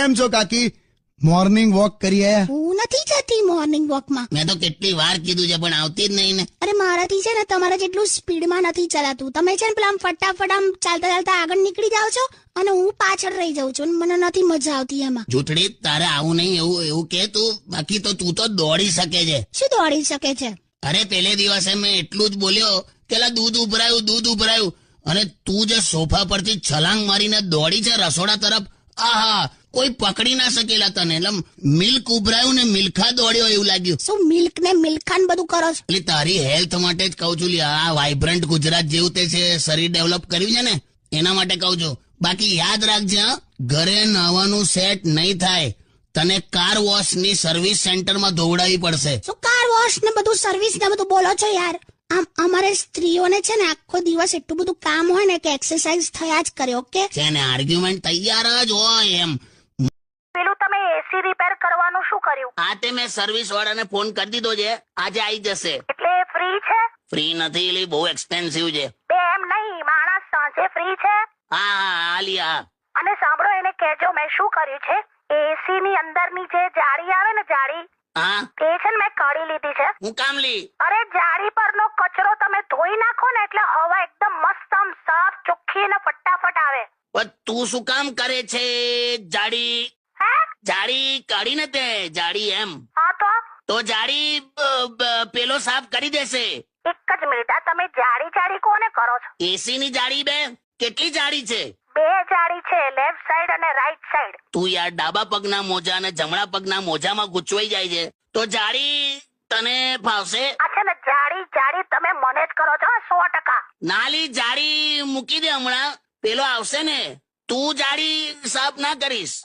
કેમ છો કાકી? મોર્નિંગ વોક કરી આયા? હું નથી જતી મોર્નિંગ વોકમાં. મેં તો કેટલી વાર કીધું છે પણ આવતી જ નહીં ને. અરે મારાથી છે ને તમારા જેટલું સ્પીડમાં નથી ચલાતું. તમે છે ને પેલા આમ ફટાફટ આમ ચાલતા ચાલતા આગળ નીકળી જાઓ છો અને હું પાછળ રહી જાઉં છું. મને નથી મજા આવતી એમાં. જૂઠડી, તારે આવું નહીં એવું કે તું. બાકી તો તું તો દોડી શકે છે. શું દોડી શકે છે? અરે પેલે દિવસે મેં એટલું જ બોલ્યો કે લા દૂધ ઉભરાયું અને તું જે સોફા પરથી છલાંગ મારીને દોડી છે રસોડા તરફ, આહા, કોઈ પકડી ના શકેલા તને. એટલે મિલ્ક ઉભરાયું ને મિલ્ખા દોડ્યો એવું લાગ્યું. શું મિલ્ક ને મિલ્ખાન બધું કરો છો? એટલે તારી હેલ્થ માટે જ કહું છું લ્યા. આ વાઇબ્રન્ટ ગુજરાત જેવું તે છે, શરીર ડેવલપ કર્યું છે ને એના માટે કહું છું. બાકી યાદ રાખજે, હા, ઘરે નવાનું સેટ નહીં થાય. તને કાર વોશ ની સર્વિસ સેન્ટરમાં ધોવડાવી પડશે. શું કાર વોશ ને બધું સર્વિસ ને બધું બોલો છો યાર? આમ અમારે સ્ત્રીઓને છે ને આખો દિવસ એટલું બધું કામ હોય ને કે એક્સરસાઇઝ થયા જ કરે. ઓકે છે ને, આર્ગ્યુમેન્ટ તૈયાર જ હોય એમ. પેલું તમે એસી રિપેર કરવાનું શું કર્યું? આ તે મેં સર્વિસ વાળાને ફોન કરી દીધો છે, આજે આવી જશે. એટલે ફ્રી છે? ફ્રી નથી, એટલે બહુ એક્સપેન્સિવ છે. બે એમ નહીં, માણસ સાંજે ફ્રી છે. હા લિયા. અને સાંભળો, એને કહેજો મેં શું કર્યું છે. એસી ની અંદરની જે જાળી આવે ને, જાળી, હા, એ છે ને મેં કાઢી લીધી છે. હું કામ લી? અરે જાળી પરનો કચરો તમે ધોઈ નાખો ને એટલે હવા એકદમ મસ્ત આમ સાફ ચોખ્ખી ને ફટાફટ આવે. પણ તું શું કામ કરે છે? જાડી હે? જાડી કાઢીને તે જાડી એમ હા તો જાડી પેલો સાફ કરી દેશે. એક જ મિનિટ, આ તમે જાડી કોને કરો છો? એસી ની જાડી બે કેટલી જાડી છે? બે જાડી છે, લેફ્ટ સાઈડ અને રાઈટ સાઈડ. તું યાર ડાબા પગના મોજા અને જમણા પગના મોજામાં ગૂંચવાઈ જાય છે. તો જાડી તને ફાવશે? આ છે ને જાડી તમે મને જ કરો છો 100%. નાલી જાડી મૂકી દે હમણાં, પેલો આવશે ને. તું જાડી સાફ ના કરીશ.